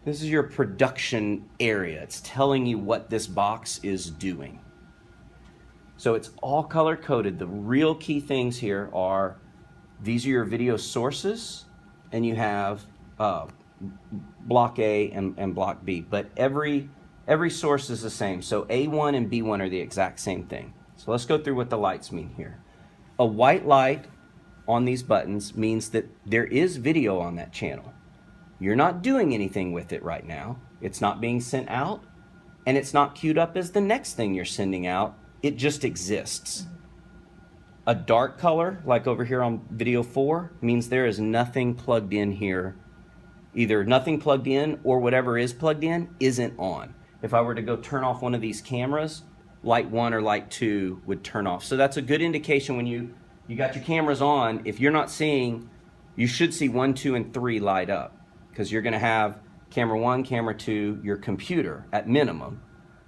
This is your production area. It's telling you what this box is doing. So it's all color coded. The real key things here are, these are your video sources, and you have block A and block B, but every source is the same. So A1 and B1 are the exact same thing. So let's go through what the lights mean here. A white light on these buttons means that there is video on that channel. You're not doing anything with it right now. It's not being sent out, and it's not queued up as the next thing you're sending out. It just exists. A dark color, like over here on video 4, means there is nothing plugged in here. Either nothing plugged in or whatever is plugged in isn't on. If I were to go turn off one of these cameras, light 1 or light 2 would turn off. So that's a good indication when you got your cameras on. If you're not seeing, you should see 1, 2, and 3 light up, because you're going to have camera 1, camera 2, your computer at minimum.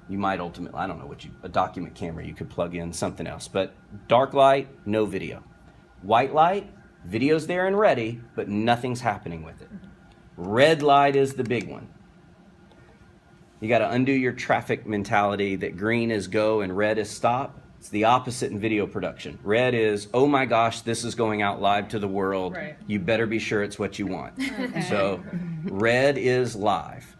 You might ultimately, I don't know what a document camera, you could plug in something else. But dark light, no video. White light, video's there and ready, but nothing's happening with it. Red light is the big one. You got to undo your traffic mentality that green is go and red is stop. It's the opposite in video production. Red is, oh my gosh, this is going out live to the world. Right. You better be sure it's what you want. Okay. So red is live.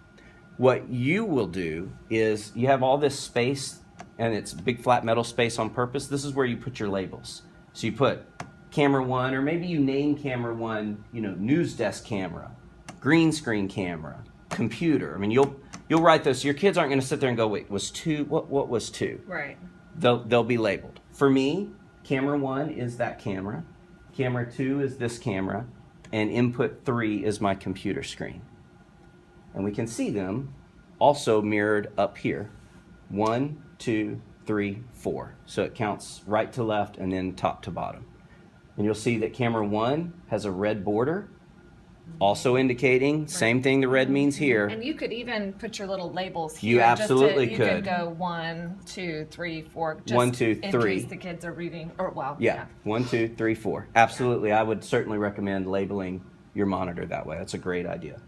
What you will do is, you have all this space, and it's big flat metal space on purpose. This is where you put your labels. So you put camera 1, or maybe you name camera 1, news desk camera, green screen camera, computer. I mean, you'll write those. So your kids aren't going to sit there and go, wait, was 2, what was 2? Right. They'll be labeled. For me, camera 1 is that camera, camera 2 is this camera, and input 3 is my computer screen. And we can see them also mirrored up here. 1, 2, 3, 4. So it counts right to left and then top to bottom. And you'll see that camera 1 has a red border, also indicating, same thing the red means here. And you could even put your little labels here. You absolutely could. You could go 1, 2, 3, 4. Just 1, 2, 3. In case the kids are reading, or well. Yeah. 1, 2, 3, 4. Absolutely. I would certainly recommend labeling your monitor that way. That's a great idea.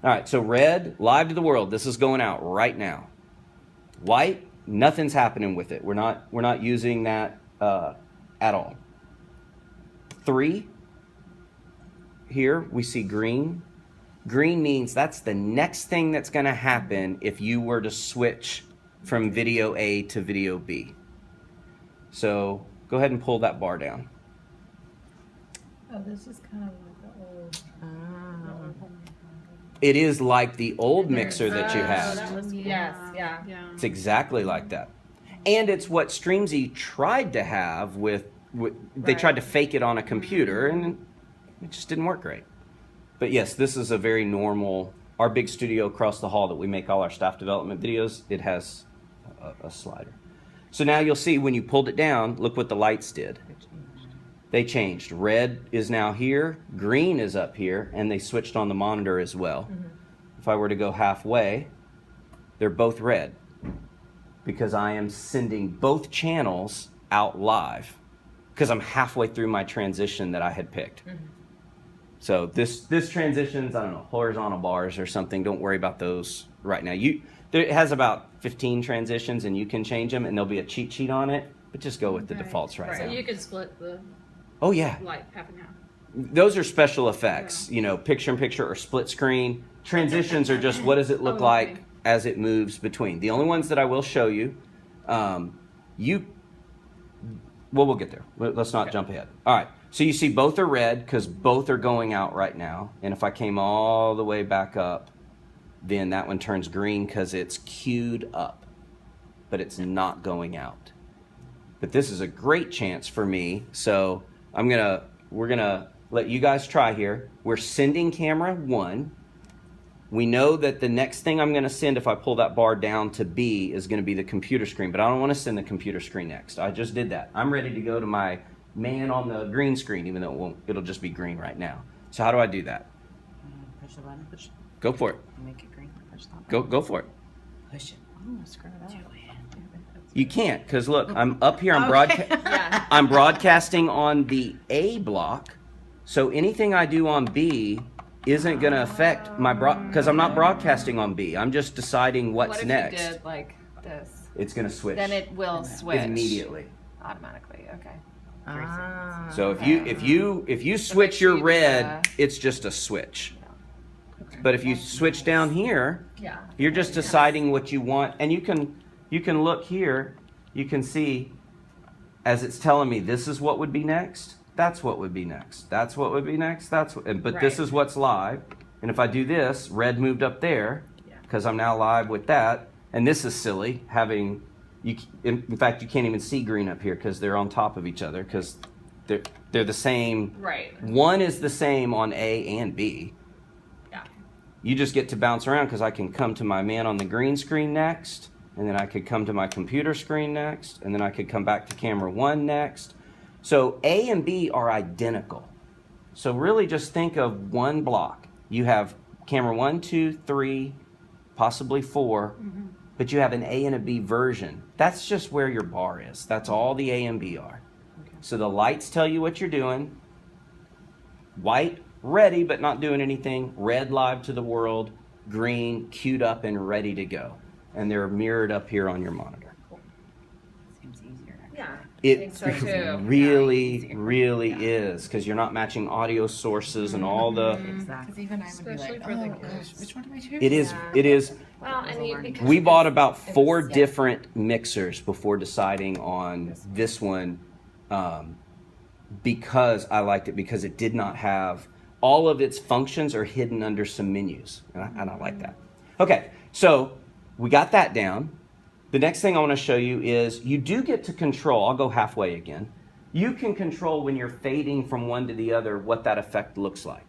All right, so red, live to the world. This is going out right now. White, nothing's happening with it. We're not using that at all. 3, here we see green. Green means that's the next thing that's going to happen if you were to switch from video A to video B. So go ahead and pull that bar down. Oh, this is kind of like the old. It is like the old mixer that you had. That was cool. Yes, yeah. It's exactly like that. And it's what Streamsy tried to have they tried to fake it on a computer, and it just didn't work great. But yes, this is a very normal, our big studio across the hall that we make all our staff development videos, it has a slider. So now you'll see when you pulled it down, look what the lights did. They changed. Red is now here, green is up here, and they switched on the monitor as well. Mm-hmm. If I were to go halfway, they're both red because I am sending both channels out live because I'm halfway through my transition that I had picked. Mm-hmm. So this transitions, I don't know, horizontal bars or something. Don't worry about those right now. It has about 15 transitions, and you can change them, and there'll be a cheat sheet on it, but just go with the defaults right now. So you could split the light half and half. Those are special effects, picture-in-picture or split screen. Transitions are just what does it look like as it moves between. The only ones that I will show you, we'll get there. Let's not jump ahead. All right, so you see both are red because both are going out right now. And if I came all the way back up, then that one turns green because it's queued up, but it's not going out. But this is a great chance for me, so we're gonna let you guys try here. We're sending camera 1. We know that the next thing I'm gonna send if I pull that bar down to B is gonna be the computer screen, but I don't wanna send the computer screen next. I just did that. I'm ready to go to my man on the green screen, even though it'll just be green right now. So how do I do that? Push the button. Go for it. Make it green. Push that button. Go for it. Push it. I'm gonna screw it up. You can't, because look, I'm up here, I'm broadcasting on the A block, so anything I do on B isn't going to affect my because I'm not broadcasting on B. I'm just deciding what's What if next. you did like this? It's going to switch. Then it will switch immediately. automatically. Okay. Ah. So if you switch your red, it's just a switch. But if you switch down here, Yeah. you're just deciding what you want, and you can look here. You can see as it's telling me this is what would be next. That's what would be next. That's what would be next. But this Right. is what's live. And if I do this, red moved up there Yeah. because I'm now live with that. And this is silly having in fact you can't even see green up here because they're on top of each other because they're the same. Right. One is the same on A and B. Yeah. You just get to bounce around because I can come to my man on the green screen next, and then I could come to my computer screen next, and then I could come back to camera 1 next. So A and B are identical. So really just think of one block. You have camera 1, 2, 3, possibly 4, but you have an A and a B version. That's just where your bar is. That's all the A and B are. So the lights tell you what you're doing. White, ready but not doing anything. Red, live to the world. Green, queued up and ready to go. And they're mirrored up here on your monitor. Seems easier. Actually. Yeah. It think so too. really, really is because you're not matching audio sources and all the. Exactly. Because even I would be Especially like, for the oh gosh, kids. which one do I choose? It is. Yeah. It is. Well, and you, because We bought it's- about 4 yeah. different mixers before deciding on this one because I liked it because it did not have all of its functions are hidden under some menus, and I like that. Okay, so we got that down. The next thing I want to show you is you do get to control. I'll go halfway again. You can control when you're fading from one to the other what that effect looks like.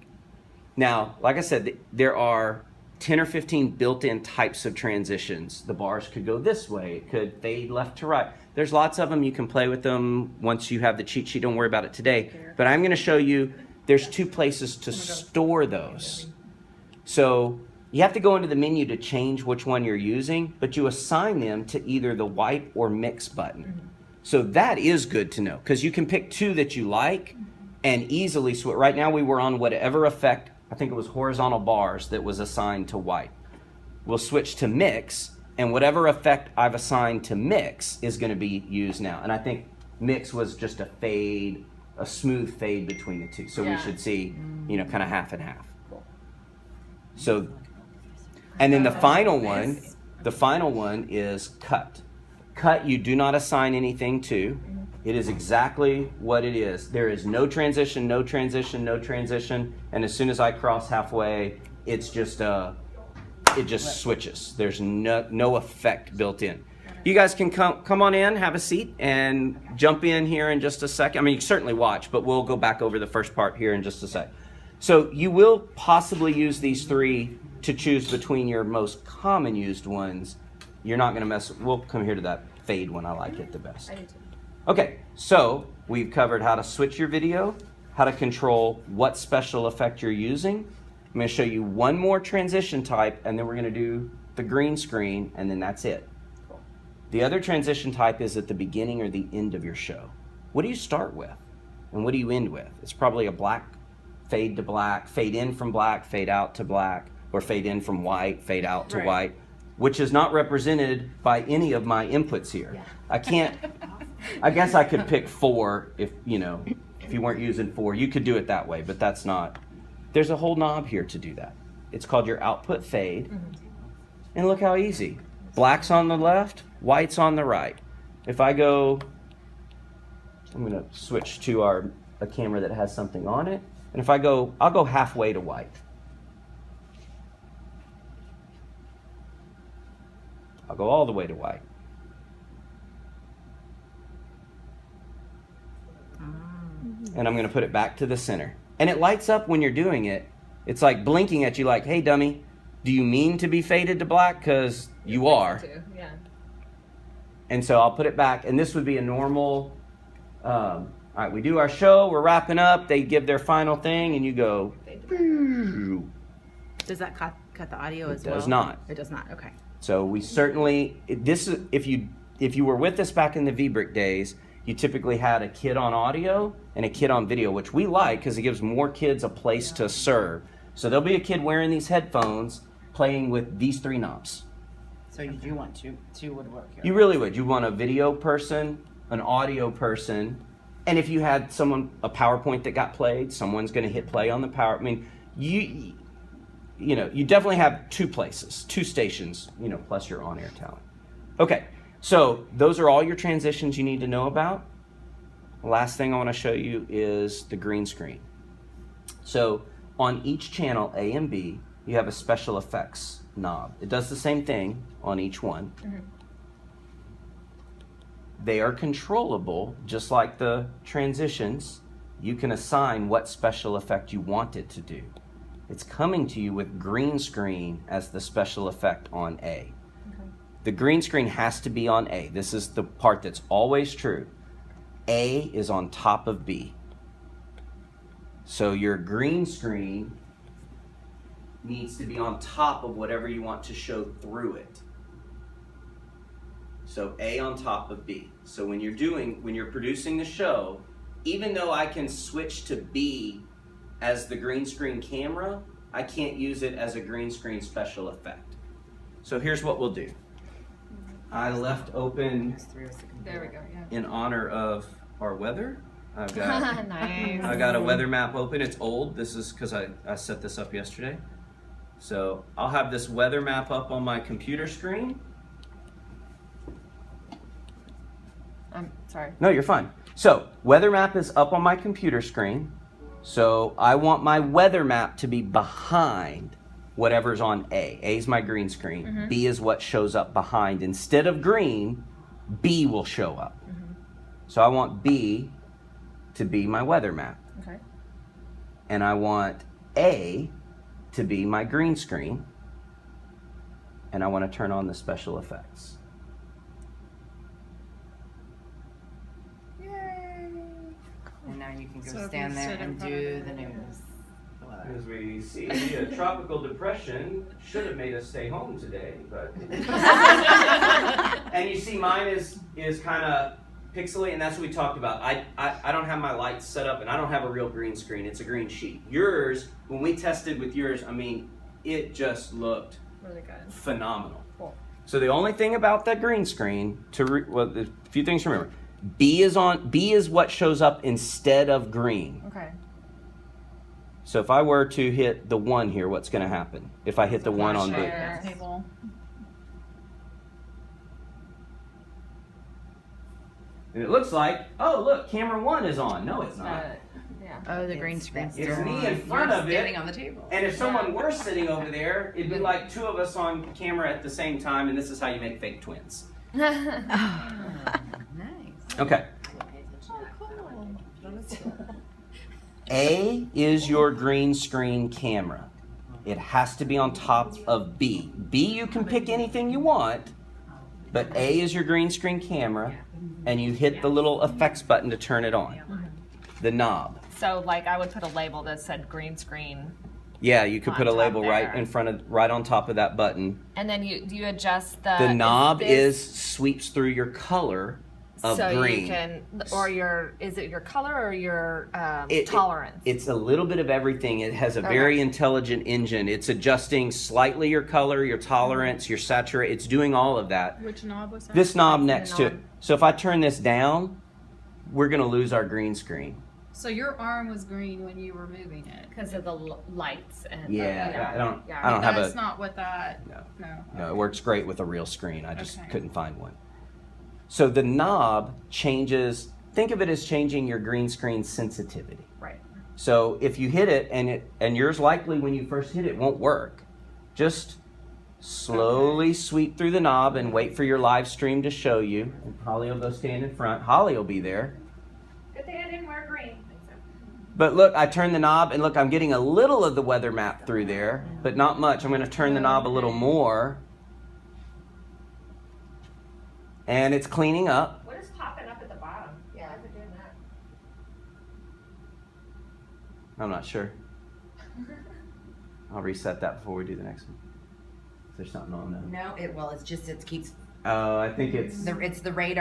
Now, like I said, there are 10 or 15 built-in types of transitions. The bars could go this way. It could fade left to right. There's lots of them. You can play with them once you have the cheat sheet. Don't worry about it today. But I'm going to show you there's 2 places to store those. So you have to go into the menu to change which one you're using, but you assign them to either the wipe or mix button. So that is good to know because you can pick 2 that you like and easily switch. Right now we were on whatever effect, I think it was horizontal bars that was assigned to wipe. We'll switch to mix, and whatever effect I've assigned to mix is going to be used now. And I think mix was just a fade, a smooth fade between the 2. So we Yeah. should see, kind of half and half. So, and then the final one is cut. Cut you do not assign anything to. It is exactly what it is. There is no transition, no transition, no transition, and as soon as I cross halfway, it's just it just switches. There's no effect built in. You guys can come on in, have a seat, and jump in here in just a second. I mean, you can certainly watch, but we'll go back over the first part here in just a sec. So you will possibly use these 3 to choose between your most common used ones. You're not going to mess. We'll come here to that fade one. I like it the best. I do too. Okay, so we've covered how to switch your video, how to control what special effect you're using. I'm going to show you one more transition type, and then we're going to do the green screen, and then that's it. The other transition type is at the beginning or the end of your show. What do you start with, and what do you end with? It's probably a black fade to black, fade in from black, fade out to black, or fade in from white, fade out to Right. white, which is not represented by any of my inputs here. Yeah. I can't. I guess I could pick 4 if you weren't using 4. You could do it that way, but that's not. There's a whole knob here to do that. It's called your output fade. And look how easy. Black's on the left, white's on the right. If I go, I'm going to switch to a camera that has something on it. And if I go, I'll go halfway to white. I'll go all the way to white. And I'm going to put it back to the center. And it lights up when you're doing it. It's like blinking at you like, hey, dummy, do you mean to be faded to black? Because you are. Too. Yeah. And so I'll put it back. And this would be a normal, all right, we do our show. We're wrapping up. They give their final thing. And you go, Does that cut the audio as It well? does not. It does not. Okay. so we certainly, this is, if you were with us back in the VBrick days, you typically had a kid on audio and a kid on video, which we like because it gives more kids a place to serve. So there'll be a kid wearing these headphones playing with these 3 knobs. So you do want two would work here. You really would. You want a video person, an audio person, and if you had a PowerPoint that got played, someone's going to hit play on the power. I mean, you definitely have 2 places, 2 stations, plus your on-air talent. Okay, so those are all your transitions you need to know about. The last thing I want to show you is the green screen. So on each channel, A and B, you have a special effects knob. It does the same thing on each one. Mm-hmm. They are controllable, just like the transitions. You can assign what special effect you want it to do. It's coming to you with green screen as the special effect on A. Okay. The green screen has to be on A. This is the part that's always true. A is on top of B. So your green screen needs to be on top of whatever you want to show through it. So A on top of B. So when you're producing the show, even though I can switch to B as the green screen camera, I can't use it as a green screen special effect. So here's what we'll do. I left open, There we go. Yeah. in honor of our weather, I've got Nice. I got a weather map open. It's old. This is because I set this up yesterday. So I'll have this weather map up on my computer screen. I'm sorry. No, you're fine. So weather map is up on my computer screen. So I want my weather map to be behind whatever's on A. A is my green screen. Mm-hmm. B is what shows up behind. Instead of green, B will show up. Mm-hmm. So I want B to be my weather map. Okay. And I want A to be my green screen. And I want to turn on the special effects. And now you can go So if stand you there sit in and front of do it, the yeah. news. The weather. As we see, a tropical depression should have made us stay home today, but and you see mine is kind of pixely, and that's what we talked about. I don't have my lights set up, and I don't have a real green screen. It's a green sheet. Yours, when we tested with yours, I mean, it just looked Really good. phenomenal. Cool. So the only thing about that green screen, a few things to remember. B is what shows up instead of green. Okay. So if I were to hit the 1 here, what's going to happen? If I hit the 1 on B. Share. Table. And it looks like, oh look, camera 1 is on. No, it's not. Yeah. Oh, the green screen's It's still me on. in front You're of it. standing on the table. And if someone were sitting over there, it'd be like 2 of us on camera at the same time, and this is how you make fake twins. Nice. Okay. Oh, cool. A is your green screen camera. It has to be on top of B. B, you can pick anything you want, but A is your green screen camera, and you hit the little effects button to turn it on. The knob. So, like, I would put a label that said green screen, Yeah, you could On put a top label there. right on top of that button. and then do you adjust the? The knob this- sweeps through your color of so green. you can, or is it your color or your It- tolerance? It's a little bit of everything. It has a Okay. very intelligent engine. It's adjusting slightly your color, your tolerance, your saturate. It's doing all of that. Which knob was that? This knob That's the next to it. knob. So if I turn this down, we're going to lose our green screen. So your arm was green when you were moving it. Because of the lights and Yeah, I don't yeah. have That's a not what that. no. No. No, it works great with a real screen. I just Okay. couldn't find one. So the knob changes, think of it as changing your green screen sensitivity. Right. So if you hit it and yours likely when you first hit it won't work, just slowly sweep through the knob and wait for your live stream to show you. And Holly will go stand in front. Holly will be there. Good thing I didn't wear green. But look, I turn the knob and look, I'm getting a little of the weather map through there, but not much. I'm going to turn the knob a little more. And it's cleaning up. What is popping up at the bottom? Yeah, I've been doing that. I'm not sure. I'll reset that before we do the next one. Is there something on there? No, it keeps Oh, I think it's... it's the radar.